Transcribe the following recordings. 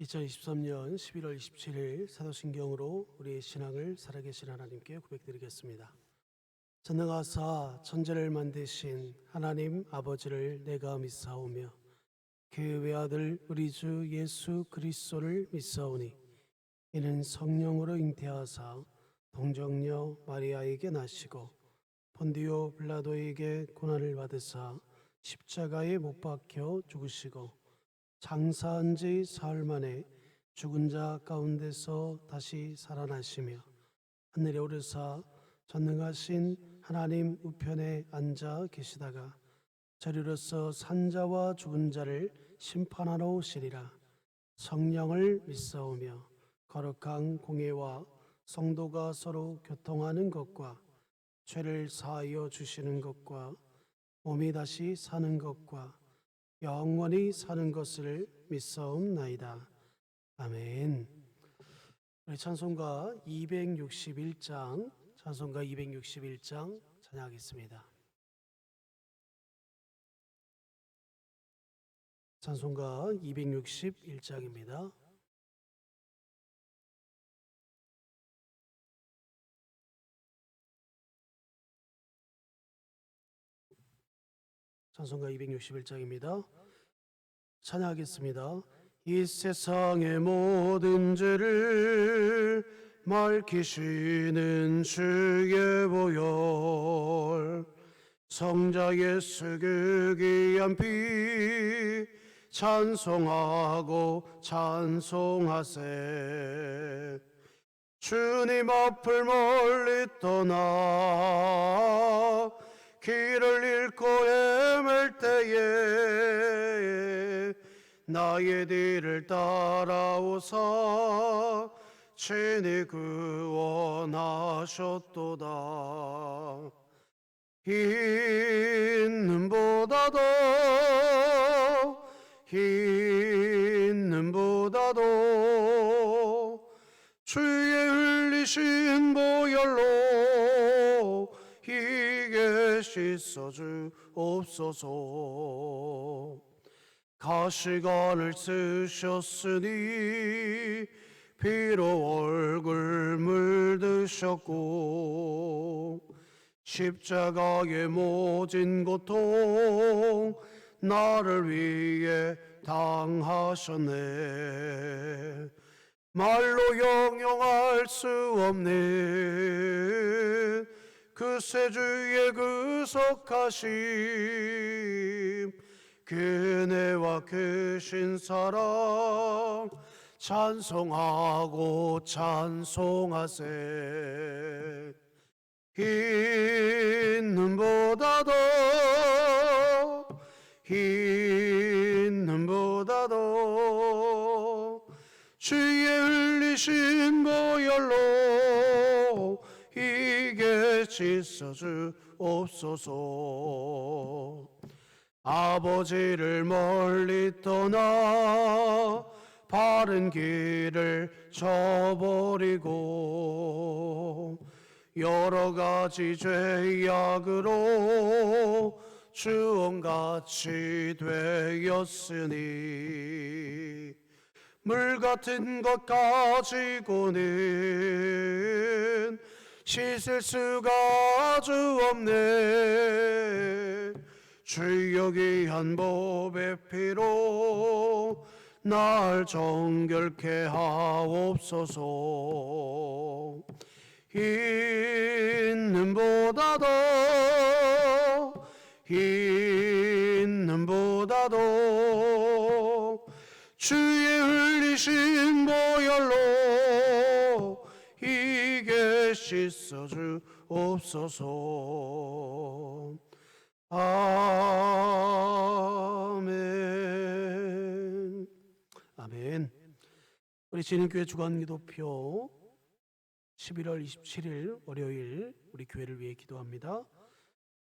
2023년 11월 27일 사도신경으로 우리의 신앙을 살아계신 하나님께 고백드리겠습니다. 전능하사 천지를 만드신 하나님 아버지를 내가 믿사오며 그 외아들 우리 주 예수 그리스도를 믿사오니 이는 성령으로 잉태하사 동정녀 마리아에게 나시고 본디오 빌라도에게 고난을 받으사 십자가에 못 박혀 죽으시고 장사한 지 사흘 만에 죽은 자 가운데서 다시 살아나시며 하늘에 오르사 전능하신 하나님 우편에 앉아 계시다가 저리로서 산자와 죽은 자를 심판하러 오시리라. 성령을 믿사오며 거룩한 공예와 성도가 서로 교통하는 것과 죄를 사하여 주시는 것과 몸이 다시 사는 것과 영원히 사는 것을 믿사옵나이다. 아멘. 우리 찬송가 261장 찬양하겠습니다. 찬송가 261장입니다. 찬송가 261장입니다. 찬양하겠습니다. 이 세상의 모든 죄를 밝히시는 주의 보혈 성자 예수 그 귀한 피 찬송하고 찬송하세. 주님 앞을 멀리 떠나 길을 잃고 헤맬 때에 나의 뒤를 따라오사 친히 구원하셨도다. 흰 보다도 주의 흘리신 보혈로 희게 씻어주옵소서. 가시관을 쓰셨으니 피로 얼굴 물드셨고 십자가의 모진 고통 나를 위해 당하셨네. 말로 형용할 수 없는 그 세주의 구속하심 그네와 크신 사랑 찬송하고 찬송하세. 흰 눈보다도 주의 흘리신 보혈로 희게 씻어주옵소서. 아버지를 멀리 떠나 바른 길을 저버리고 여러 가지 죄악으로 주원같이 되었으니 물 같은 것 가지고는 씻을 수가 아주 없네. 주여 귀한 법의 피로 날 정결케 하옵소서. 흰 눈보다도 주의 흘리신 보혈로 희게 씻어주옵소서. 아멘. 아멘. 우리 진흥교회 주간기도표 11월 27일 월요일 우리 교회를 위해 기도합니다.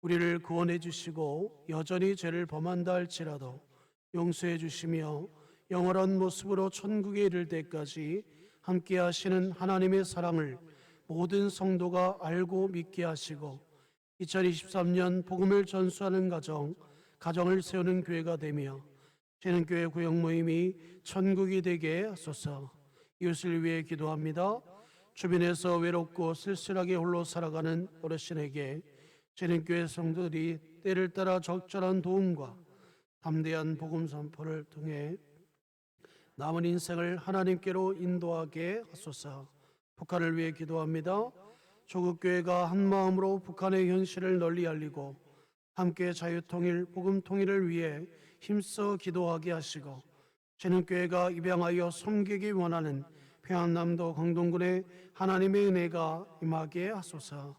우리를 구원해 주시고 여전히 죄를 범한다 할지라도 용서해 주시며 영원한 모습으로 천국에 이를 때까지 함께 하시는 하나님의 사랑을 모든 성도가 알고 믿게 하시고 2023년 복음을 전수하는 가정을 세우는 교회가 되며 재능교회 구역 모임이 천국이 되게 하소서. 이웃을 위해 기도합니다. 주변에서 외롭고 쓸쓸하게 홀로 살아가는 어르신에게 재능교회 성도들이 때를 따라 적절한 도움과 담대한 복음 선포를 통해 남은 인생을 하나님께로 인도하게 하소서. 북한을 위해 기도합니다. 조국교회가 한마음으로 북한의 현실을 널리 알리고 함께 자유통일, 복음통일을 위해 힘써 기도하게 하시고 재능교회가 입양하여 섬기기 원하는 평안남도 광동군의 하나님의 은혜가 임하게 하소서.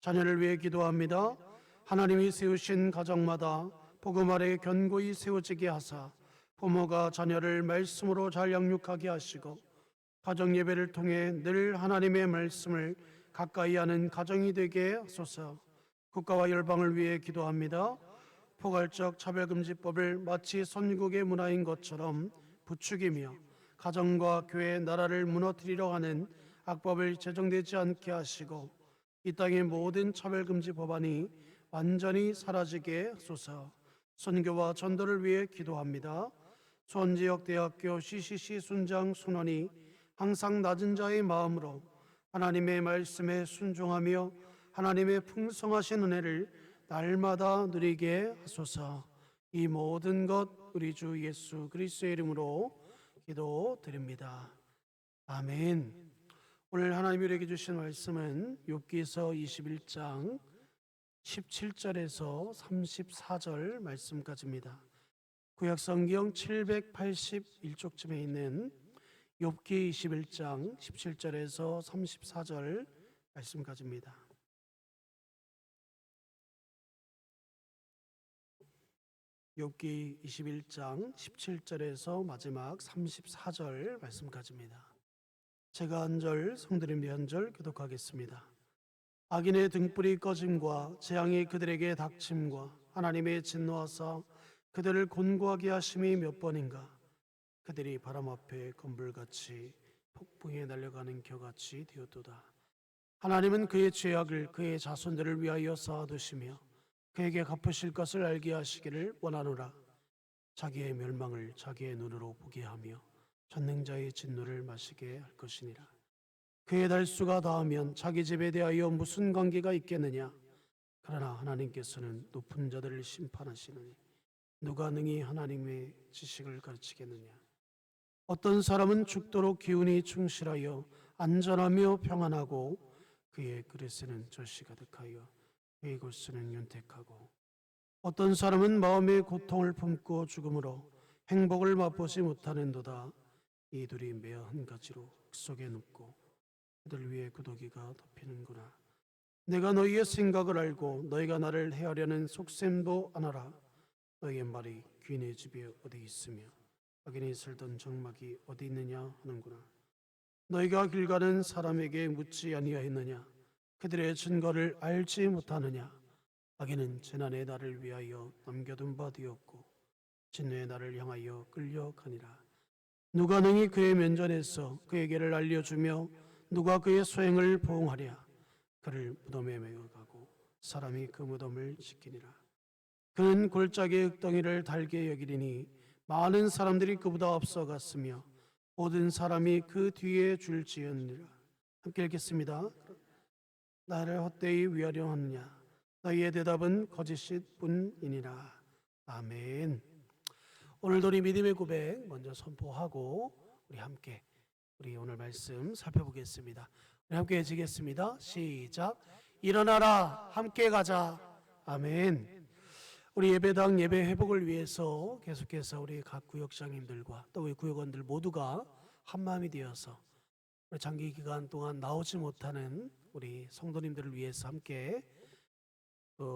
자녀를 위해 기도합니다. 하나님이 세우신 가정마다 복음 아래 견고히 세워지게 하사 부모가 자녀를 말씀으로 잘 양육하게 하시고 가정 예배를 통해 늘 하나님의 말씀을 가까이 하는 가정이 되게 하소서. 국가와 열방을 위해 기도합니다. 포괄적 차별금지법을 마치 선국의 문화인 것처럼 부추기며 가정과 교회, 나라를 무너뜨리려 하는 악법을 제정되지 않게 하시고 이 땅의 모든 차별금지 법안이 완전히 사라지게 하소서. 선교와 전도를 위해 기도합니다. 수원지역 대학교 CCC 순장 순원이 항상 낮은 자의 마음으로 하나님의 말씀에 순종하며 하나님의 풍성하신 은혜를 날마다 누리게 하소서. 이 모든 것 우리 주 예수 그리스도의 이름으로 기도드립니다. 아멘. 오늘 하나님이 우리에게 주신 말씀은 욥기서 21장 17절에서 34절 말씀까지입니다. 구약성경 781쪽쯤에 있는 욥기 21장 17절에서 34절 말씀까지입니다. 욥기 21장 17절에서 마지막 34절 말씀까지입니다. 제가 한 절, 성도님이 한 절 교독하겠습니다. 악인의 등불이 꺼짐과 재앙이 그들에게 닥침과 하나님의 진노하사 그들을 곤고하게 하심이 몇 번인가. 그들이 바람 앞에 건불같이 폭풍에 날려가는 겨같이 되었도다. 하나님은 그의 죄악을 그의 자손들을 위하여 쌓아두시며 그에게 갚으실 것을 알게 하시기를 원하노라. 자기의 멸망을 자기의 눈으로 보게 하며 전능자의 진노를 마시게 할 것이니라. 그의 달수가 닿으면 자기 집에 대하여 무슨 관계가 있겠느냐. 그러나 하나님께서는 높은 자들을 심판하시느니 누가 능히 하나님의 지식을 가르치겠느냐. 어떤 사람은 죽도록 기운이 충실하여 안전하며 평안하고 그의 그릇에는 젖이 가득하여 그의 골수는 윤택하고 어떤 사람은 마음의 고통을 품고 죽음으로 행복을 맛보지 못하는도다. 이 둘이 매어 한 가지로 흙속에 눕고 그들 위에 구더기가 덮이는구나. 내가 너희의 생각을 알고 너희가 나를 해하려는 속셈도 아노라. 너희의 말이 귀인의 집에 어디 있으며 악인이 살던 장막이 어디 있느냐 하는구나. 너희가 길 가는 사람에게 묻지 아니하였느냐. 그들의 증거를 알지 못하느냐. 악인은 재난의 날을 위하여 남겨둔 바 되었고 진노의 날을 향하여 끌려가니라. 누가 능히 그의 면전에서 그에게를 알려주며 누가 그의 소행을 보응하랴. 그를 무덤에 메어가고 사람이 그 무덤을 지키니라. 그는 골짜기의 흙덩이를 달게 여기리니 많은 사람들이 그보다 앞서갔으며 모든 사람이 그 뒤에 줄지었느니라. 함께 읽겠습니다. 나를 헛되이 위하려 하느냐. 너희의 대답은 거짓일 뿐이니라. 아멘. 오늘도 우리 믿음의 고백 먼저 선포하고 우리 오늘 말씀 살펴보겠습니다. 우리 함께 해지겠습니다. 시작. 일어나라 함께 가자. 아멘. 우리 예배당 예배 회복을 위해서 계속해서 우리 각 구역장님들과 또 우리 구역원들 모두가 한마음이 되어서 우리 장기 기간 동안 나오지 못하는 우리 성도님들을 위해서 함께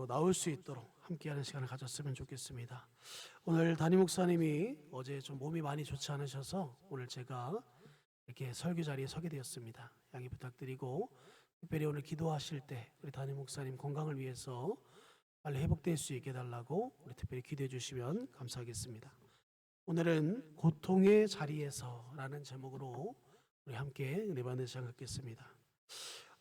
나올 수 있도록 함께하는 시간을 가졌으면 좋겠습니다. 오늘 담임 목사님이 어제 좀 몸이 많이 좋지 않으셔서 오늘 제가 이렇게 설교 자리에 서게 되었습니다. 양해 부탁드리고 특별히 오늘 기도하실 때 우리 담임 목사님 건강을 위해서 빨리 회복될 수 있게 해달라고 우리 특별히 기도해 주시면 감사하겠습니다. 오늘은 고통의 자리에서라는 제목으로 우리 함께 은혜 받는 시간 갖겠습니다.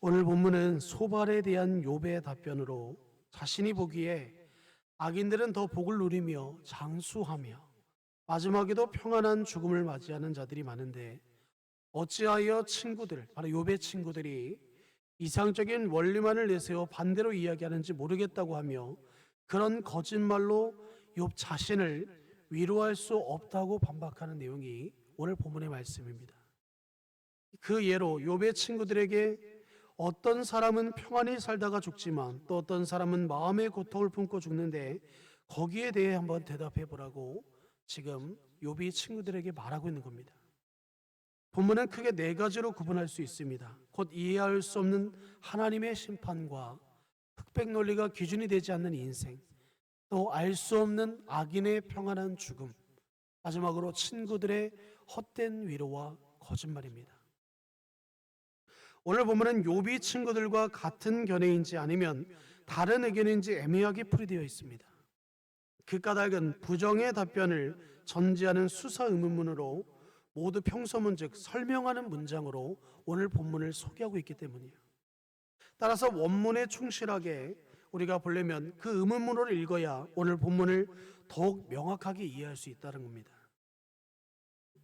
오늘 본문은 소발에 대한 욥의 답변으로 자신이 보기에 악인들은 더 복을 누리며 장수하며 마지막에도 평안한 죽음을 맞이하는 자들이 많은데 어찌하여 친구들, 바로 욥의 친구들이 이상적인 원리만을 내세워 반대로 이야기하는지 모르겠다고 하며 그런 거짓말로 욥 자신을 위로할 수 없다고 반박하는 내용이 오늘 본문의 말씀입니다. 그 예로 욥의 친구들에게 어떤 사람은 평안히 살다가 죽지만 또 어떤 사람은 마음의 고통을 품고 죽는데 거기에 대해 한번 대답해 보라고 지금 욥이 친구들에게 말하고 있는 겁니다. 본문은 크게 네 가지로 구분할 수 있습니다. 곧 이해할 수 없는 하나님의 심판과 흑백 논리가 기준이 되지 않는 인생, 또 알 수 없는 악인의 평안한 죽음, 마지막으로 친구들의 헛된 위로와 거짓말입니다. 오늘 본문은 욥이 친구들과 같은 견해인지 아니면 다른 의견인지 애매하게 풀이되어 있습니다. 그 까닭은 부정의 답변을 전제하는 수사 의문문으로 모두 평서문 즉 설명하는 문장으로 오늘 본문을 소개하고 있기 때문이에요. 따라서 원문에 충실하게 우리가 보려면 그 의문문으로 읽어야 오늘 본문을 더욱 명확하게 이해할 수 있다는 겁니다.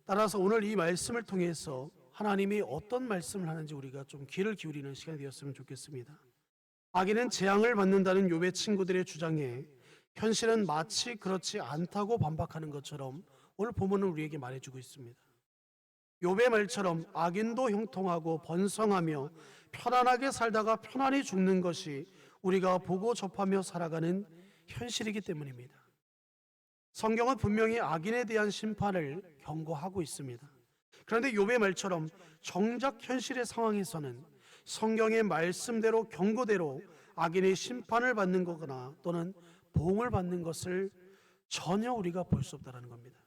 따라서 오늘 이 말씀을 통해서 하나님이 어떤 말씀을 하는지 우리가 좀 귀를 기울이는 시간이 되었으면 좋겠습니다. 악인은 재앙을 받는다는 욥의 친구들의 주장에 현실은 마치 그렇지 않다고 반박하는 것처럼 오늘 본문은 우리에게 말해주고 있습니다. 욥의 말처럼 악인도 형통하고 번성하며 편안하게 살다가 편안히 죽는 것이 우리가 보고 접하며 살아가는 현실이기 때문입니다. 성경은 분명히 악인에 대한 심판을 경고하고 있습니다. 그런데 욥의 말처럼 정작 현실의 상황에서는 성경의 말씀대로 경고대로 악인의 심판을 받는 거거나 또는 보응을 받는 것을 전혀 우리가 볼 수 없다는 겁니다.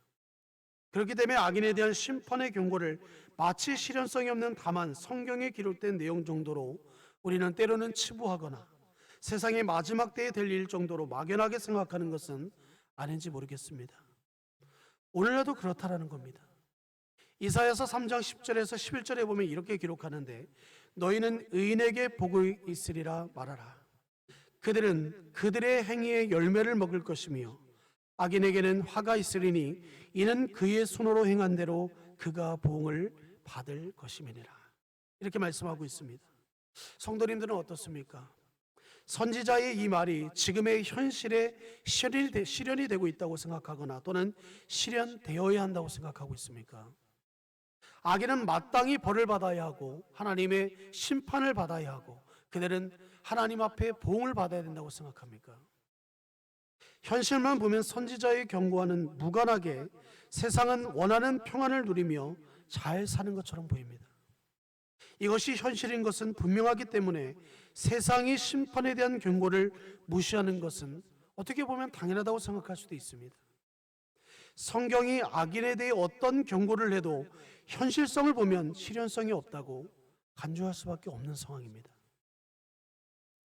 그렇기 때문에 악인에 대한 심판의 경고를 마치 실현성이 없는 다만 성경에 기록된 내용 정도로 우리는 때로는 치부하거나 세상의 마지막 때에 될 일 정도로 막연하게 생각하는 것은 아닌지 모르겠습니다. 오늘날도 그렇다라는 겁니다. 이사야서 3장 10절에서 11절에 보면 이렇게 기록하는데 너희는 의인에게 복이 있으리라 말하라. 그들은 그들의 행위의 열매를 먹을 것이며 악인에게는 화가 있으리니 이는 그의 손으로 행한 대로 그가 보응을 받을 것임이니라. 이렇게 말씀하고 있습니다. 성도님들은 어떻습니까? 선지자의 이 말이 지금의 현실에 실현이 되고 있다고 생각하거나 또는 실현되어야 한다고 생각하고 있습니까? 악인은 마땅히 벌을 받아야 하고 하나님의 심판을 받아야 하고 그들은 하나님 앞에 보응을 받아야 된다고 생각합니까? 현실만 보면 선지자의 경고와는 무관하게 세상은 원하는 평안을 누리며 잘 사는 것처럼 보입니다. 이것이 현실인 것은 분명하기 때문에 세상이 심판에 대한 경고를 무시하는 것은 어떻게 보면 당연하다고 생각할 수도 있습니다. 성경이 악인에 대해 어떤 경고를 해도 현실성을 보면 실현성이 없다고 간주할 수밖에 없는 상황입니다.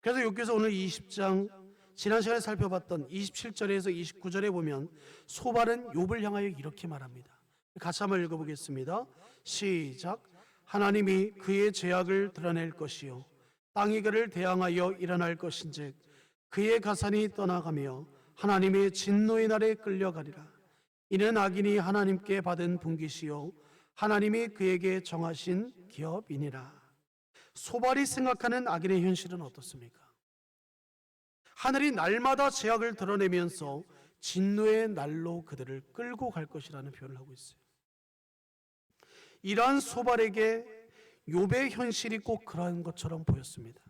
그래서 여기서 오늘 20장 지난 시간에 살펴봤던 27절에서 29절에 보면 소발은 욥을 향하여 이렇게 말합니다. 같이 한번 읽어보겠습니다. 시작. 하나님이 그의 죄악을 드러낼 것이요 땅이 그를 대항하여 일어날 것인즉 그의 가산이 떠나가며 하나님의 진노의 날에 끌려가리라. 이는 악인이 하나님께 받은 분깃이요 하나님이 그에게 정하신 기업이니라. 소발이 생각하는 악인의 현실은 어떻습니까? 하늘이 날마다 죄악을 드러내면서 진노의 날로 그들을 끌고 갈 것이라는 표현을 하고 있어요. 이러한 소발에게 욥의 현실이 꼭 그러한 것처럼 보였습니다.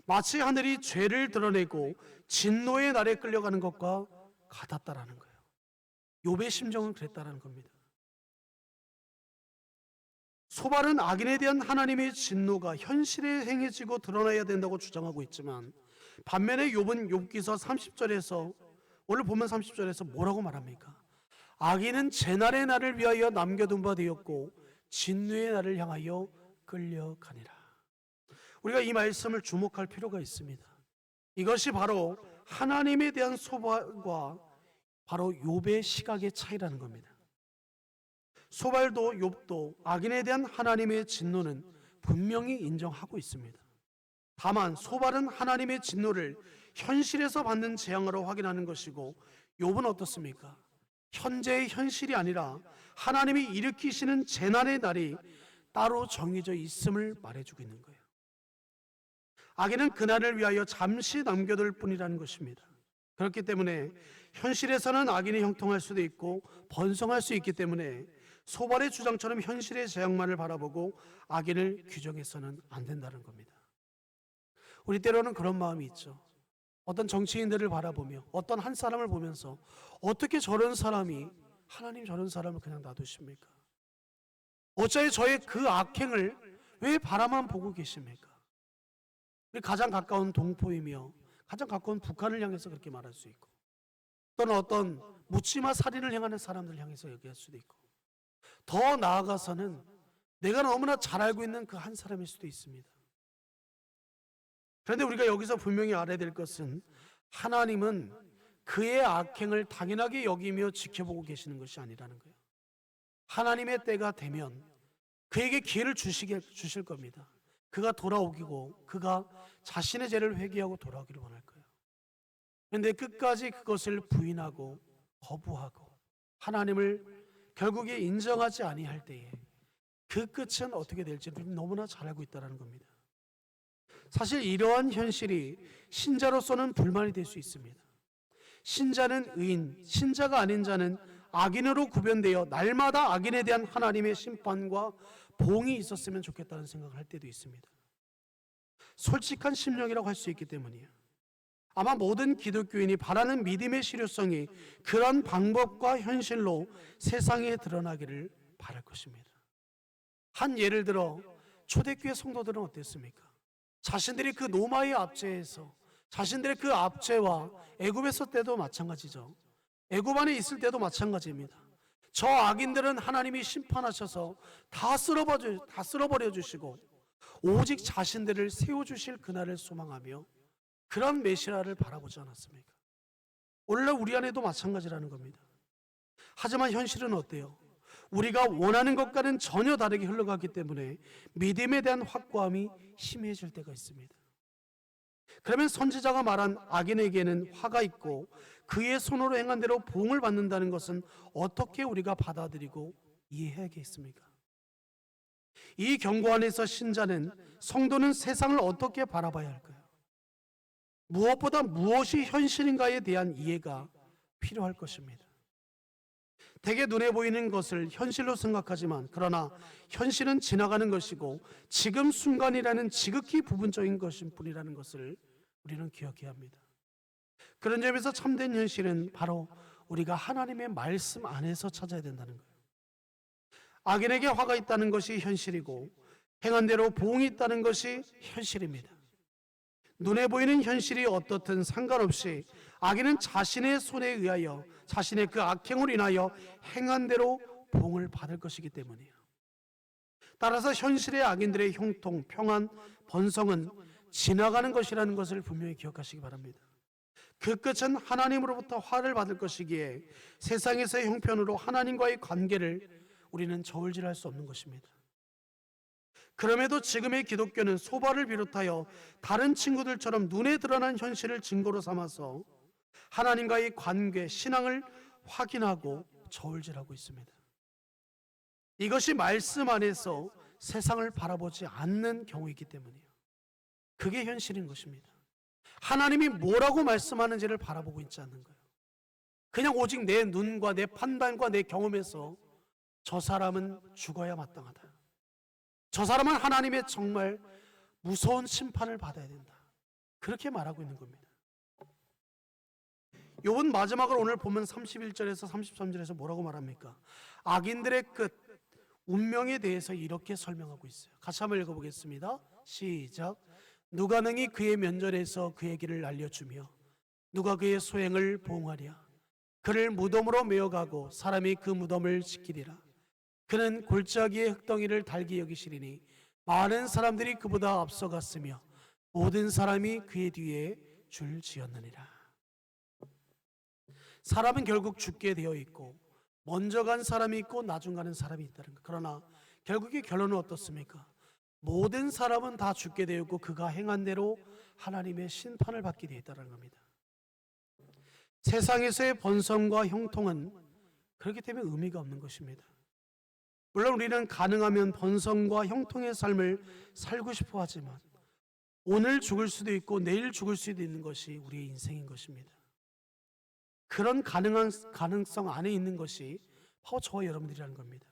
마치 하늘이 죄를 드러내고 진노의 날에 끌려가는 것과 같았다라는 거예요. 욥의 심정은 그랬다라는 겁니다. 소발은 악인에 대한 하나님의 진노가 현실에 행해지고 드러나야 된다고 주장하고 있지만 반면에 욥은 욥기서 30절에서 오늘 보면 30절에서 뭐라고 말합니까? 악인은 재날의 날을 위하여 남겨둔 바 되었고 진노의 날을 향하여 끌려가니라. 우리가 이 말씀을 주목할 필요가 있습니다. 이것이 바로 하나님에 대한 소발과 바로 욥의 시각의 차이라는 겁니다. 소발도 욥도 악인에 대한 하나님의 진노는 분명히 인정하고 있습니다. 다만 소발은 하나님의 진노를 현실에서 받는 재앙으로 확인하는 것이고 욥은 어떻습니까? 현재의 현실이 아니라 하나님이 일으키시는 재난의 날이 따로 정해져 있음을 말해주고 있는 거예요. 악인은 그날을 위하여 잠시 남겨둘 뿐이라는 것입니다. 그렇기 때문에 현실에서는 악인이 형통할 수도 있고 번성할 수 있기 때문에 소발의 주장처럼 현실의 재앙만을 바라보고 악인을 규정해서는 안 된다는 겁니다. 우리 때로는 그런 마음이 있죠. 어떤 정치인들을 바라보며 어떤 한 사람을 보면서 어떻게 저런 사람이 하나님 저런 사람을 그냥 놔두십니까? 어찌 저의 그 악행을 왜 바라만 보고 계십니까? 우리 가장 가까운 동포이며 가장 가까운 북한을 향해서 그렇게 말할 수 있고, 또는 어떤 묻지마 살인을 행하는 사람들 향해서 얘기할 수도 있고, 더 나아가서는 내가 너무나 잘 알고 있는 그 한 사람일 수도 있습니다. 그런데 우리가 여기서 분명히 알아야 될 것은 하나님은 그의 악행을 당연하게 여기며 지켜보고 계시는 것이 아니라는 거예요. 하나님의 때가 되면 그에게 기회를 주실 겁니다. 그가 돌아오기고 그가 자신의 죄를 회개하고 돌아오기를 원할 거예요. 그런데 끝까지 그것을 부인하고 거부하고 하나님을 결국에 인정하지 아니할 때에 그 끝은 어떻게 될지 너무나 잘 알고 있다는 겁니다. 사실 이러한 현실이 신자로서는 불만이 될 수 있습니다. 신자는 의인, 신자가 아닌 자는 악인으로 구별되어 날마다 악인에 대한 하나님의 심판과 봉이 있었으면 좋겠다는 생각을 할 때도 있습니다. 솔직한 심령이라고 할 수 있기 때문이에요. 아마 모든 기독교인이 바라는 믿음의 실효성이 그런 방법과 현실로 세상에 드러나기를 바랄 것입니다. 한 예를 들어 초대교회 성도들은 어땠습니까? 자신들이 그 노마의 압제에서 자신들의 그 압제와 애굽에서 때도 마찬가지죠. 애굽 안에 있을 때도 마찬가지입니다. 저 악인들은 하나님이 심판하셔서 다 쓸어버려 주시고 오직 자신들을 세워주실 그날을 소망하며 그런 메시아를 바라보지 않았습니까? 오늘날 우리 안에도 마찬가지라는 겁니다. 하지만 현실은 어때요? 우리가 원하는 것과는 전혀 다르게 흘러가기 때문에 믿음에 대한 확고함이 희미해질 때가 있습니다. 그러면 선지자가 말한 악인에게는 화가 있고 그의 손으로 행한 대로 보응을 받는다는 것은 어떻게 우리가 받아들이고 이해해야겠습니까? 이 경고 안에서 신자는, 성도는 세상을 어떻게 바라봐야 할까요? 무엇보다 무엇이 현실인가에 대한 이해가 필요할 것입니다. 대개 눈에 보이는 것을 현실로 생각하지만 그러나 현실은 지나가는 것이고 지금 순간이라는 지극히 부분적인 것일 뿐이라는 것을 우리는 기억해야 합니다. 그런 점에서 참된 현실은 바로 우리가 하나님의 말씀 안에서 찾아야 된다는 거예요. 악인에게 화가 있다는 것이 현실이고 행한 대로 보응이 있다는 것이 현실입니다. 눈에 보이는 현실이 어떻든 상관없이 악인은 자신의 손에 의하여 자신의 그 악행으로 인하여 행한 대로 보응을 받을 것이기 때문이에요. 따라서 현실의 악인들의 형통, 평안, 번성은 지나가는 것이라는 것을 분명히 기억하시기 바랍니다. 그 끝은 하나님으로부터 화를 받을 것이기에 세상에서의 형편으로 하나님과의 관계를 우리는 저울질할 수 없는 것입니다. 그럼에도 지금의 기독교는 소발을 비롯하여 다른 친구들처럼 눈에 드러난 현실을 증거로 삼아서 하나님과의 관계, 신앙을 확인하고 저울질하고 있습니다. 이것이 말씀 안에서 세상을 바라보지 않는 경우이기 때문이에요. 그게 현실인 것입니다. 하나님이 뭐라고 말씀하는지를 바라보고 있지 않는 거예요. 그냥 오직 내 눈과 내 판단과 내 경험에서 저 사람은 죽어야 마땅하다. 저 사람은 하나님의 정말 무서운 심판을 받아야 된다. 그렇게 말하고 있는 겁니다. 욥은 마지막으로 오늘 보면 31절에서 33절에서 뭐라고 말합니까? 악인들의 끝, 운명에 대해서 이렇게 설명하고 있어요. 같이 한번 읽어보겠습니다. 시작. 누가 능히 그의 면전에서 그의 길을 알려주며 누가 그의 소행을 보응하랴. 그를 무덤으로 메어가고 사람이 그 무덤을 지키리라. 그는 골짜기의 흙덩이를 달기 여기시리니 많은 사람들이 그보다 앞서갔으며 모든 사람이 그의 뒤에 줄지었느니라. 사람은 결국 죽게 되어 있고 먼저 간 사람이 있고 나중 가는 사람이 있다는 것. 그러나 결국의 결론은 어떻습니까? 모든 사람은 다 죽게 되었고 그가 행한 대로 하나님의 심판을 받게 되어 있다는 겁니다. 세상에서의 번성과 형통은 그렇기 때문에 의미가 없는 것입니다. 물론 우리는 가능하면 번성과 형통의 삶을 살고 싶어 하지만 오늘 죽을 수도 있고 내일 죽을 수도 있는 것이 우리의 인생인 것입니다. 그런 가능성 안에 있는 것이 바로 저와 여러분들이라는 겁니다.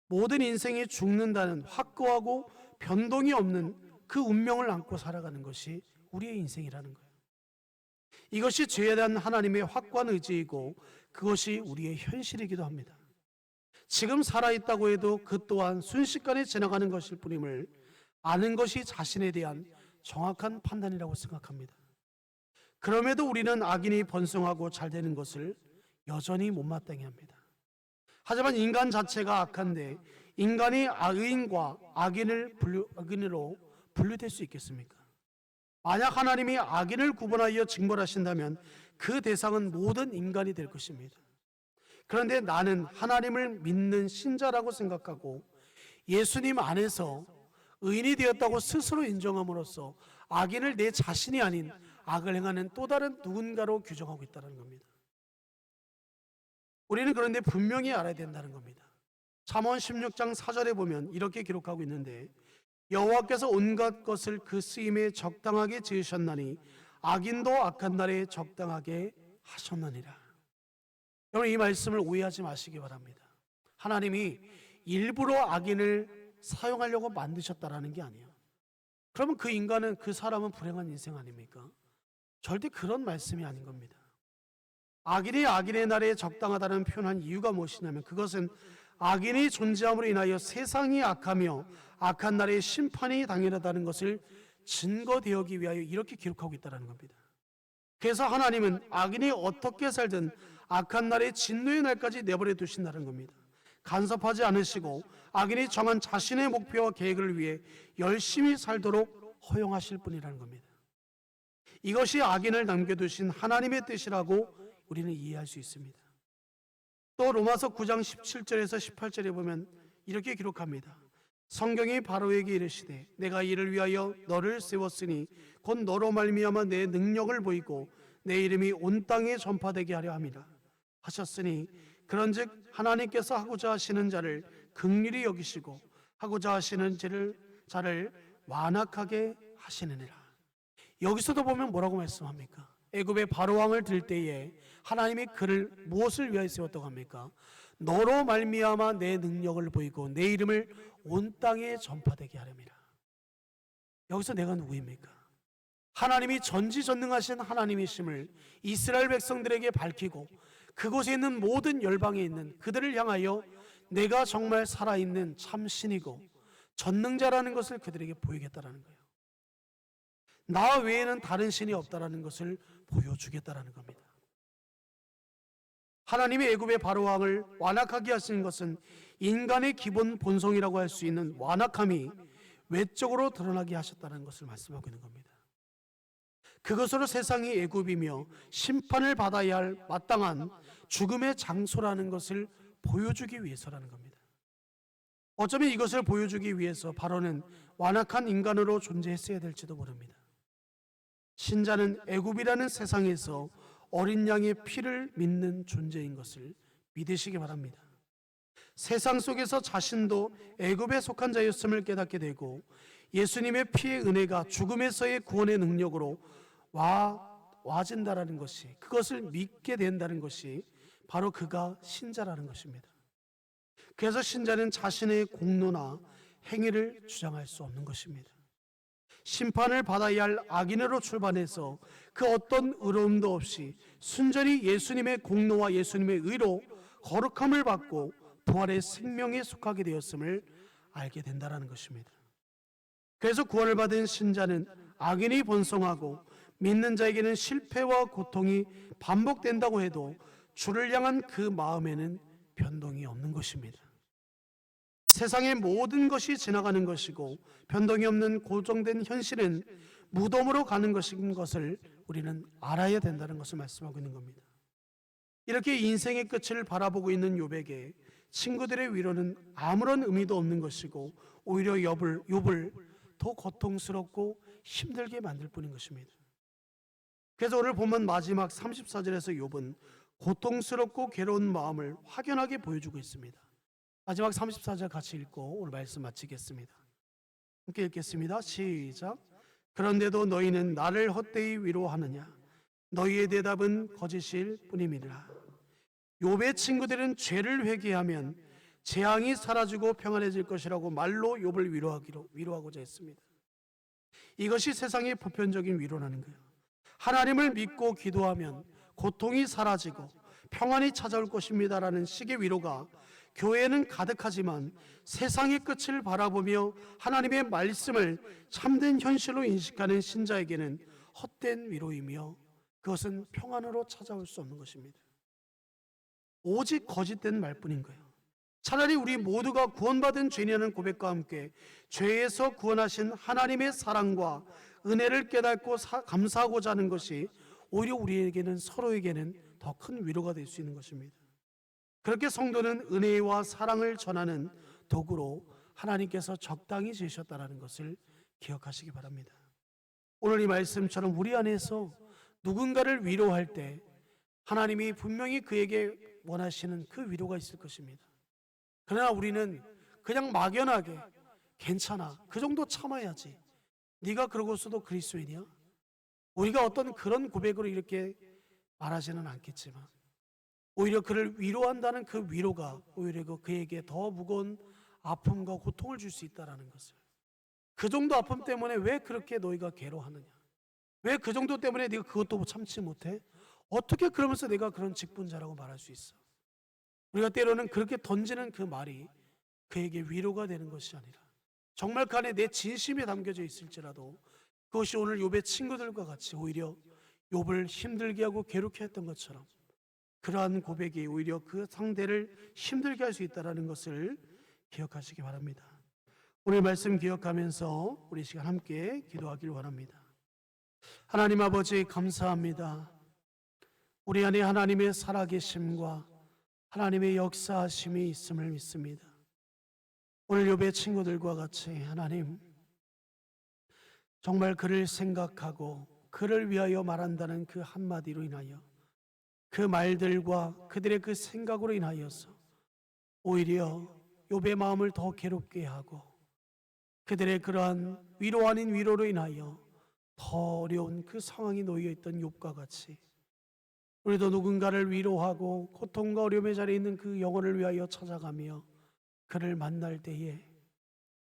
모든 인생이 죽는다는 확고하고 변동이 없는 그 운명을 안고 살아가는 것이 우리의 인생이라는 거예요. 이것이 죄에 대한 하나님의 확고한 의지이고 그것이 우리의 현실이기도 합니다. 지금 살아있다고 해도 그 또한 순식간에 지나가는 것일 뿐임을 아는 것이 자신에 대한 정확한 판단이라고 생각합니다. 그럼에도 우리는 악인이 번성하고 잘 되는 것을 여전히 못마땅해 합니다. 하지만 인간 자체가 악한데 인간이 의인과 악인으로 분류될 수 있겠습니까? 만약 하나님이 악인을 구분하여 징벌하신다면 그 대상은 모든 인간이 될 것입니다. 그런데 나는 하나님을 믿는 신자라고 생각하고 예수님 안에서 의인이 되었다고 스스로 인정함으로써 악인을 내 자신이 아닌 악을 행하는 또 다른 누군가로 규정하고 있다는 겁니다. 우리는 그런데 분명히 알아야 된다는 겁니다. 잠언 16장 4절에 보면 이렇게 기록하고 있는데 여호와께서 온갖 것을 그 쓰임에 적당하게 지으셨나니 악인도 악한 날에 적당하게 하셨느니라. 여러분 이 말씀을 오해하지 마시기 바랍니다. 하나님이 일부러 악인을 사용하려고 만드셨다라는 게 아니에요. 그러면 그 인간은 그 사람은 불행한 인생 아닙니까? 절대 그런 말씀이 아닌 겁니다. 악인이 악인의 날에 적당하다는 표현한 이유가 무엇이냐면 그것은 악인이 존재함으로 인하여 세상이 악하며 악한 날에 심판이 당연하다는 것을 증거되기 위하여 이렇게 기록하고 있다는 겁니다. 그래서 하나님은 악인이 어떻게 살든 악한 날에 진노의 날까지 내버려 두신다는 겁니다. 간섭하지 않으시고 악인이 정한 자신의 목표와 계획을 위해 열심히 살도록 허용하실 뿐이라는 겁니다. 이것이 악인을 남겨두신 하나님의 뜻이라고 우리는 이해할 수 있습니다. 또 로마서 9장 17절에서 18절에 보면 이렇게 기록합니다. 성경이 바로에게 이르시되 내가 이를 위하여 너를 세웠으니 곧 너로 말미암아 내 능력을 보이고 내 이름이 온 땅에 전파되게 하려 함이라 하셨으니 그런즉 하나님께서 하고자 하시는 자를 긍휼히 여기시고 하고자 하시는 자를 완악하게 하시느니라. 여기서도 보면 뭐라고 말씀합니까? 애굽의 바로왕을 들 때에 하나님이 그를 무엇을 위하여 세웠다고 합니까? 너로 말미암아 내 능력을 보이고 내 이름을 온 땅에 전파되게 하렵니다. 여기서 내가 누구입니까? 하나님이 전지전능하신 하나님이심을 이스라엘 백성들에게 밝히고 그곳에 있는 모든 열방에 있는 그들을 향하여 내가 정말 살아있는 참신이고 전능자라는 것을 그들에게 보이겠다라는 거예요. 나 외에는 다른 신이 없다라는 것을 보여주겠다라는 겁니다. 하나님이 애굽의 바로왕을 완악하게 하시는 것은 인간의 기본 본성이라고 할 수 있는 완악함이 외적으로 드러나게 하셨다는 것을 말씀하고 있는 겁니다. 그것으로 세상이 애굽이며 심판을 받아야 할 마땅한 죽음의 장소라는 것을 보여주기 위해서라는 겁니다. 어쩌면 이것을 보여주기 위해서 바로는 완악한 인간으로 존재했어야 될지도 모릅니다. 신자는 애굽이라는 세상에서 어린 양의 피를 믿는 존재인 것을 믿으시기 바랍니다. 세상 속에서 자신도 애굽에 속한 자였음을 깨닫게 되고 예수님의 피의 은혜가 죽음에서의 구원의 능력으로 와진다라는 것이, 그것을 믿게 된다는 것이 바로 그가 신자라는 것입니다. 그래서 신자는 자신의 공로나 행위를 주장할 수 없는 것입니다. 심판을 받아야 할 악인으로 출발해서 그 어떤 의로움도 없이 순전히 예수님의 공로와 예수님의 의로 거룩함을 받고 부활의 생명에 속하게 되었음을 알게 된다는 것입니다. 그래서 구원을 받은 신자는 악인이 번성하고 믿는 자에게는 실패와 고통이 반복된다고 해도 주를 향한 그 마음에는 변동이 없는 것입니다. 세상의 모든 것이 지나가는 것이고 변동이 없는 고정된 현실은 무덤으로 가는 것인 것을 우리는 알아야 된다는 것을 말씀하고 있는 겁니다. 이렇게 인생의 끝을 바라보고 있는 욥에게 친구들의 위로는 아무런 의미도 없는 것이고 오히려 욥을 더 고통스럽고 힘들게 만들 뿐인 것입니다. 그래서 오늘 보면 마지막 34절에서 욥은 고통스럽고 괴로운 마음을 확연하게 보여주고 있습니다. 마지막 34절 같이 읽고 오늘 말씀 마치겠습니다. 함께 읽겠습니다. 시작. 그런데도 너희는 나를 헛되이 위로하느냐? 너희의 대답은 거짓일 뿐임이라. 욥의 친구들은 죄를 회개하면 재앙이 사라지고 평안해질 것이라고 말로 욥을 위로하고자 했습니다. 이것이 세상의 보편적인 위로라는 거예요. 하나님을 믿고 기도하면 고통이 사라지고 평안이 찾아올 것입니다라는 식의 위로가 교회에는 가득하지만 세상의 끝을 바라보며 하나님의 말씀을 참된 현실로 인식하는 신자에게는 헛된 위로이며 그것은 평안으로 찾아올 수 없는 것입니다. 오직 거짓된 말뿐인 거예요. 차라리 우리 모두가 구원받은 죄인이라는 고백과 함께 죄에서 구원하신 하나님의 사랑과 은혜를 깨닫고 감사하고자 하는 것이 오히려 우리에게는, 서로에게는 더 큰 위로가 될 수 있는 것입니다. 그렇게 성도는 은혜와 사랑을 전하는 도구로 하나님께서 적당히 지으셨다는 것을 기억하시기 바랍니다. 오늘 이 말씀처럼 우리 안에서 누군가를 위로할 때 하나님이 분명히 그에게 원하시는 그 위로가 있을 것입니다. 그러나 우리는 그냥 막연하게 괜찮아, 그 정도 참아야지, 네가 그러고서도 그리스도인이야? 우리가 어떤 그런 고백으로 이렇게 말하지는 않겠지만 오히려 그를 위로한다는 그 위로가 오히려 그에게 더 무거운 아픔과 고통을 줄 수 있다는 것을, 그 정도 아픔 때문에 왜 그렇게 너희가 괴로워하느냐, 왜 그 정도 때문에 네가 그것도 참지 못해? 어떻게 그러면서 내가 그런 직분자라고 말할 수 있어? 우리가 때로는 그렇게 던지는 그 말이 그에게 위로가 되는 것이 아니라 정말 그 안에 내 진심이 담겨져 있을지라도 그것이 오늘 욥의 친구들과 같이 오히려 욥을 힘들게 하고 괴롭게 했던 것처럼 그러한 고백이 오히려 그 상대를 힘들게 할 수 있다는 것을 기억하시기 바랍니다. 오늘 말씀 기억하면서 우리 시간 함께 기도하길 원합니다. 하나님 아버지, 감사합니다. 우리 안에 하나님의 살아계심과 하나님의 역사하심이 있음을 믿습니다. 오늘 욥의 친구들과 같이 하나님, 정말 그를 생각하고 그를 위하여 말한다는 그 한마디로 인하여, 그 말들과 그들의 그 생각으로 인하여서 오히려 욥의 마음을 더 괴롭게 하고 그들의 그러한 위로 아닌 위로로 인하여 더 어려운 그 상황이 놓여 있던 욥과 같이 우리도 누군가를 위로하고 고통과 어려움의 자리에 있는 그 영혼을 위하여 찾아가며 그를 만날 때에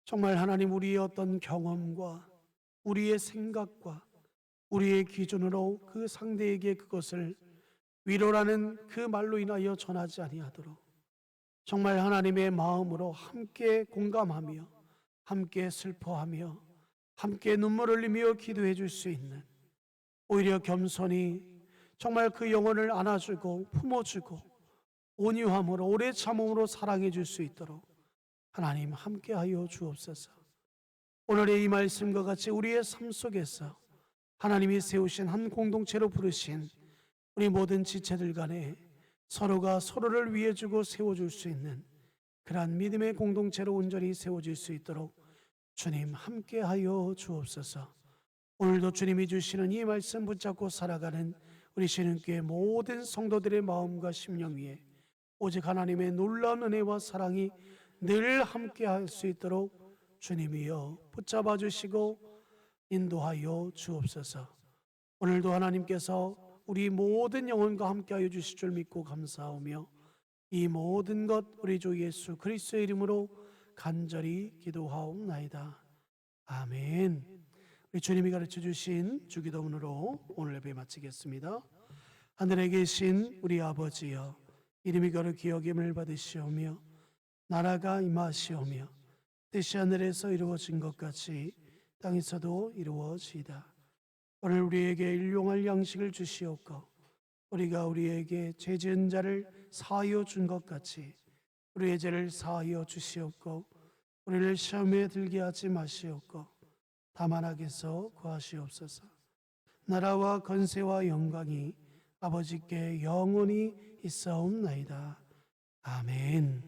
정말 하나님, 우리의 어떤 경험과 우리의 생각과 우리의 기준으로 그 상대에게 그것을 위로라는 그 말로 인하여 전하지 아니하도록 정말 하나님의 마음으로 함께 공감하며 함께 슬퍼하며 함께 눈물 흘리며 기도해 줄 수 있는, 오히려 겸손히 정말 그 영혼을 안아주고 품어주고 온유함으로 오래 참음으로 사랑해 줄 수 있도록 하나님 함께하여 주옵소서. 오늘의 이 말씀과 같이 우리의 삶 속에서 하나님이 세우신 한 공동체로 부르신 우리 모든 지체들 간에 서로가 서로를 위해 주고 세워줄 수 있는 그러한 믿음의 공동체로 온전히 세워질 수 있도록 주님 함께하여 주옵소서. 오늘도 주님이 주시는 이 말씀 붙잡고 살아가는 우리 신흥교회 모든 성도들의 마음과 심령 위에 오직 하나님의 놀라운 은혜와 사랑이 늘 함께할 수 있도록 주님이여 붙잡아 주시고 인도하여 주옵소서. 오늘도 하나님께서 우리 모든 영혼과 함께하여 주실 줄 믿고 감사하며 이 모든 것 우리 주 예수 그리스도의 이름으로 간절히 기도하옵나이다. 아멘. 우리 주님이 가르쳐 주신 주기도문으로 오늘 예배 마치겠습니다. 하늘에 계신 우리 아버지여, 이름이 거룩히 여김을 받으시오며 나라가 임하시오며 뜻이 하늘에서 이루어진 것 같이 땅에서도 이루어지이다. 오늘 우리에게 일용할 양식을 주시옵고 우리가 우리에게 죄 지은 자를 사하여 준 것 같이 우리의 죄를 사하여 주시옵고 우리를 시험에 들게 하지 마시옵고 다만 악에서 구하시옵소서. 나라와 권세와 영광이 아버지께 영원히 있사옵나이다. 아멘.